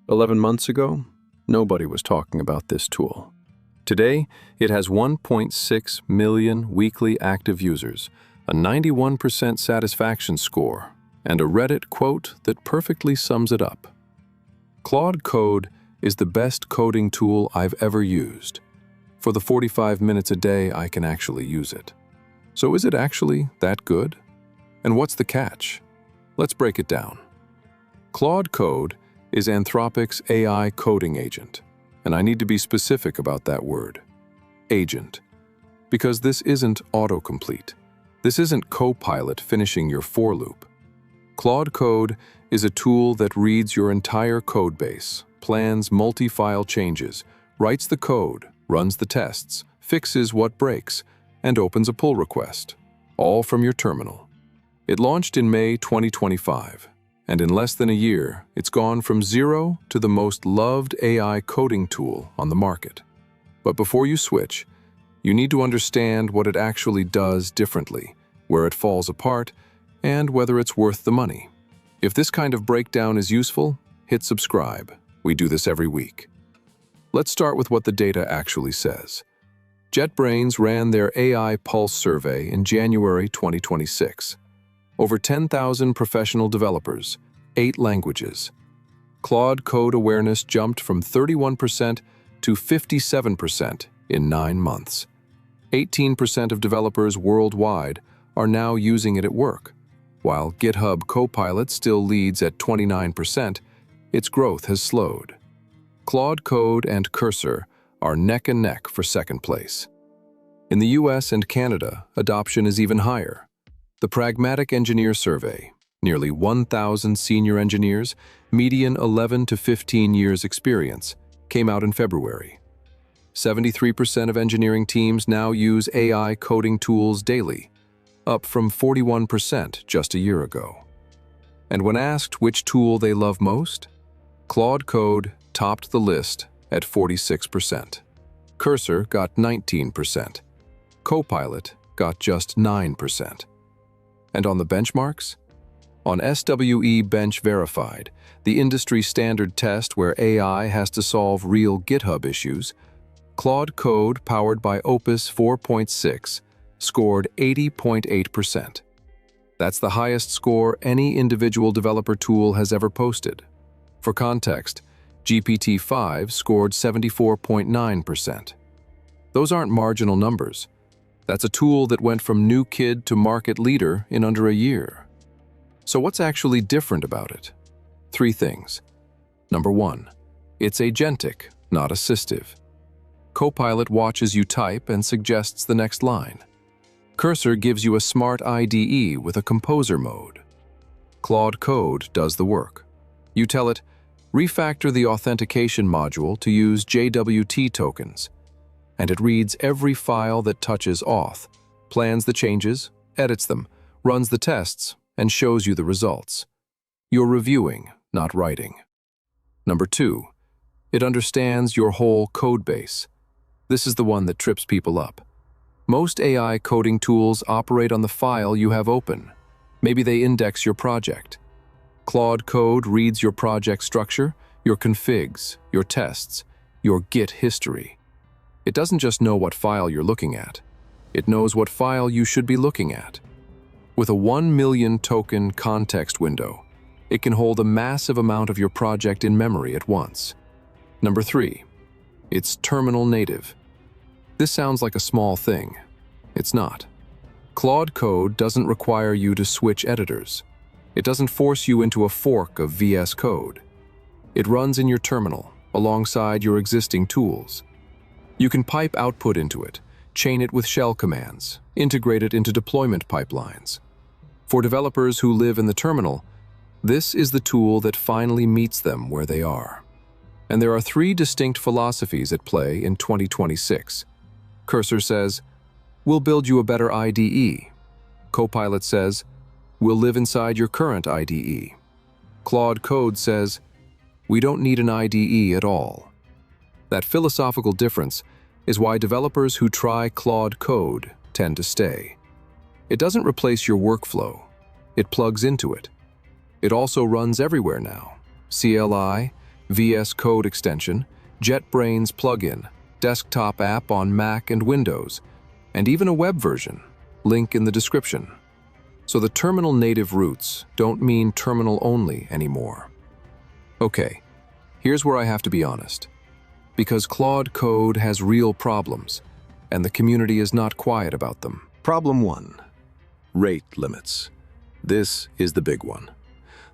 11 months ago, nobody was talking about this tool. Today, it has 1.6 million weekly active users, a 91% satisfaction score, and a Reddit quote that perfectly sums it up. Claude Code is the best coding tool I've ever used. For the 45 minutes a day, I can actually use it. So is it actually that good? And what's the catch? Let's break it down. Claude Code is Anthropic's AI coding agent, and I need to be specific about that word, agent, because this isn't autocomplete. This isn't Copilot finishing your for loop. Claude Code is a tool that reads your entire code base, plans multi-file changes, writes the code, runs the tests, fixes what breaks, and opens a pull request, all from your terminal. It launched in May 2025, and in less than a year, it's gone from zero to the most loved AI coding tool on the market. But before you switch, you need to understand what it actually does differently, where it falls apart, and whether it's worth the money. If this kind of breakdown is useful, hit subscribe. We do this every week. Let's start with what the data actually says. JetBrains ran their AI Pulse survey in January 2026. Over 10,000 professional developers, 8 languages. Claude Code awareness jumped from 31% to 57% in 9 months. 18% of developers worldwide are now using it at work. While GitHub Copilot still leads at 29%, its growth has slowed. Claude Code and Cursor are neck and neck for second place. In the US and Canada, adoption is even higher. The Pragmatic Engineer survey, nearly 1,000 senior engineers, median 11 to 15 years experience, came out in February. 73% of engineering teams now use AI coding tools daily, up from 41% just a year ago. And when asked which tool they love most, Claude Code topped the list at 46%. Cursor got 19%. Copilot got just 9%. And on the benchmarks? On SWE-bench Verified, the industry standard test where AI has to solve real GitHub issues, Claude Code, powered by Opus 4.6, scored 80.8%. That's the highest score any individual developer tool has ever posted. For context, GPT-5 scored 74.9%. Those aren't marginal numbers. That's a tool that went from new kid to market leader in under a year. So what's actually different about it? 3 things. Number 1, it's agentic, not assistive. Copilot watches you type and suggests the next line. Cursor gives you a smart IDE with a composer mode. Claude Code does the work. You tell it, refactor the authentication module to use JWT tokens, and it reads every file that touches auth, plans the changes, edits them, runs the tests, and shows you the results. You're reviewing, not writing. Number 2, it understands your whole code base. This is the one that trips people up. Most AI coding tools operate on the file you have open. Maybe they index your project. Claude Code reads your project structure, your configs, your tests, your Git history. It doesn't just know what file you're looking at. It knows what file you should be looking at. With a 1 million token context window, it can hold a massive amount of your project in memory at once. Number 3, it's terminal native. This sounds like a small thing. It's not. Claude Code doesn't require you to switch editors. It doesn't force you into a fork of VS Code. It runs in your terminal, alongside your existing tools. You can pipe output into it, chain it with shell commands, integrate it into deployment pipelines. For developers who live in the terminal, this is the tool that finally meets them where they are. And there are 3 distinct philosophies at play in 2026. Cursor says, we'll build you a better IDE. Copilot says, we'll live inside your current IDE. Claude Code says, we don't need an IDE at all. That philosophical difference is why developers who try Claude Code tend to stay. It doesn't replace your workflow. It plugs into it. It also runs everywhere now. CLI, VS Code extension, JetBrains plugin, desktop app on Mac and Windows, and even a web version. Link in the description. So the terminal native roots don't mean terminal only anymore. Okay, here's where I have to be honest. Because Claude Code has real problems, and the community is not quiet about them. Problem 1. Rate limits. This is the big one.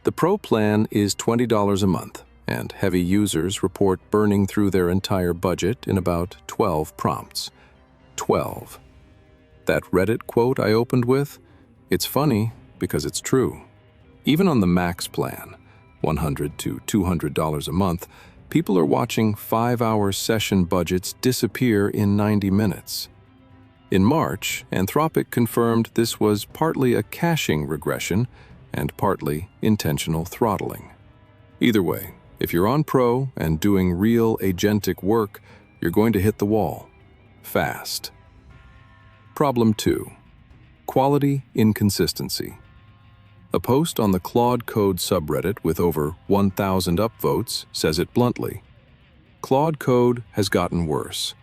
The Pro plan is $20 a month, and heavy users report burning through their entire budget in about 12 prompts. 12. That Reddit quote I opened with? It's funny because it's true. Even on the Max plan, $100 to $200 a month, people are watching 5-hour session budgets disappear in 90 minutes. In March, Anthropic confirmed this was partly a caching regression and partly intentional throttling. Either way, if you're on Pro and doing real agentic work, you're going to hit the wall. Fast. Problem 2. Quality inconsistency. A post on the Claude Code subreddit with over 1,000 upvotes says it bluntly. Claude Code has gotten worse.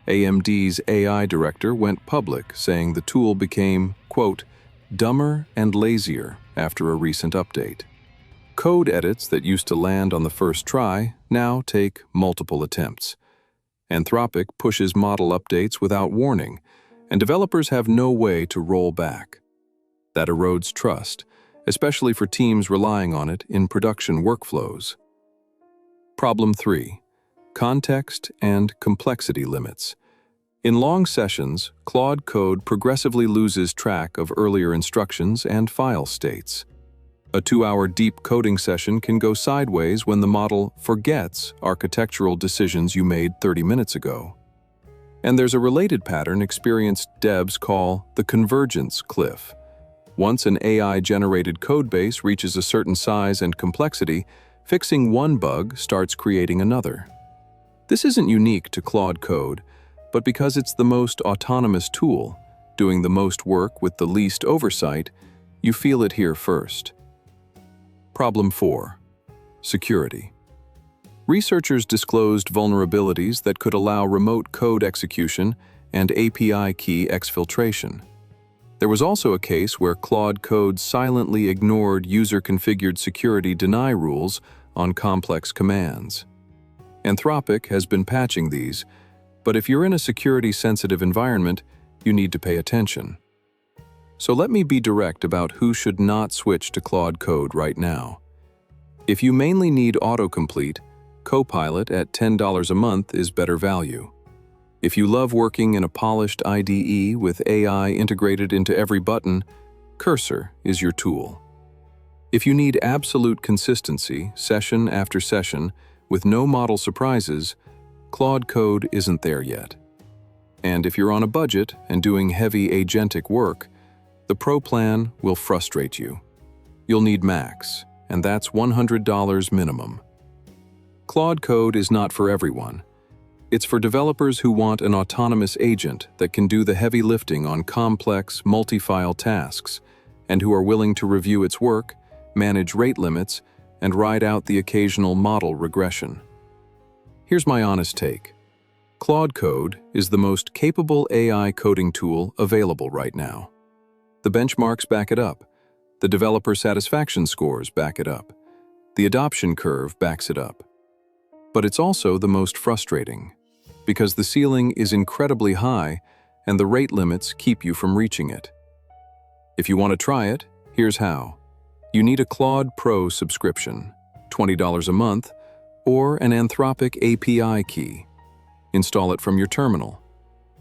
AMD's AI director went public saying the tool became, quote, dumber and lazier after a recent update. Code edits that used to land on the first try now take multiple attempts. Anthropic pushes model updates without warning, and developers have no way to roll back. That erodes trust, especially for teams relying on it in production workflows. Problem 3. Context and complexity limits. In long sessions, Claude Code progressively loses track of earlier instructions and file states. A 2-hour deep coding session can go sideways when the model forgets architectural decisions you made 30 minutes ago. And there's a related pattern experienced devs call the convergence cliff. Once an AI-generated codebase reaches a certain size and complexity, fixing one bug starts creating another. This isn't unique to Claude Code, but because it's the most autonomous tool, doing the most work with the least oversight, you feel it here first. Problem 4. Security. Researchers disclosed vulnerabilities that could allow remote code execution and API key exfiltration. There was also a case where Claude Code silently ignored user-configured security deny rules on complex commands. Anthropic has been patching these, but if you're in a security-sensitive environment, you need to pay attention. So let me be direct about who should not switch to Claude Code right now. If you mainly need autocomplete, Copilot at $10 a month is better value. If you love working in a polished IDE with AI integrated into every button, Cursor is your tool. If you need absolute consistency, session after session, with no model surprises, Claude Code isn't there yet. And if you're on a budget and doing heavy agentic work, the Pro plan will frustrate you. You'll need Max, and that's $100 minimum. Claude Code is not for everyone. It's for developers who want an autonomous agent that can do the heavy lifting on complex, multi-file tasks, and who are willing to review its work, manage rate limits, and ride out the occasional model regression. Here's my honest take. Claude Code is the most capable AI coding tool available right now. The benchmarks back it up. The developer satisfaction scores back it up. The adoption curve backs it up. But it's also the most frustrating, because the ceiling is incredibly high and the rate limits keep you from reaching it. If you want to try it, here's how. You need a Claude Pro subscription, $20 a month, or an Anthropic API key. Install it from your terminal.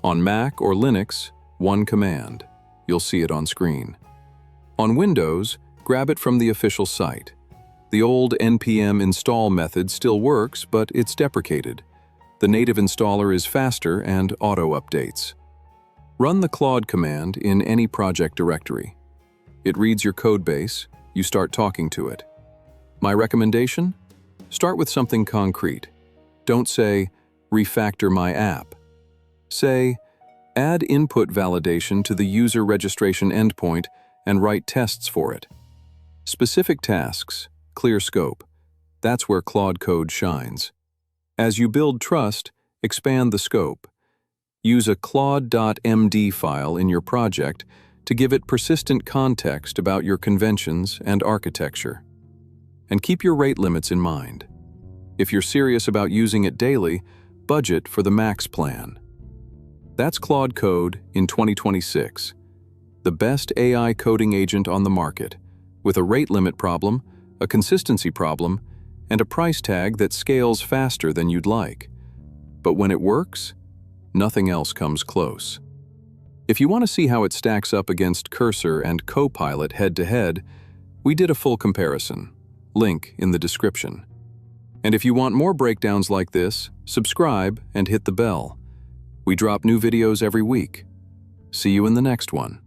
On Mac or Linux, one command. You'll see it on screen. On Windows, grab it from the official site. The old npm install method still works, but it's deprecated. The native installer is faster and auto-updates. Run the Claude command in any project directory. It reads your codebase, you start talking to it. My recommendation? Start with something concrete. Don't say, refactor my app. Say, add input validation to the user registration endpoint and write tests for it. Specific tasks, clear scope. That's where Claude Code shines. As you build trust, expand the scope. Use a claude.md file in your project to give it persistent context about your conventions and architecture. And keep your rate limits in mind. If you're serious about using it daily, budget for the max plan. That's Claude Code in 2026. The best AI coding agent on the market, with a rate limit problem, a consistency problem, and a price tag that scales faster than you'd like. But when it works, nothing else comes close. If you want to see how it stacks up against Cursor and Copilot head-to-head, we did a full comparison. Link in the description. And if you want more breakdowns like this, subscribe and hit the bell. We drop new videos every week. See you in the next one.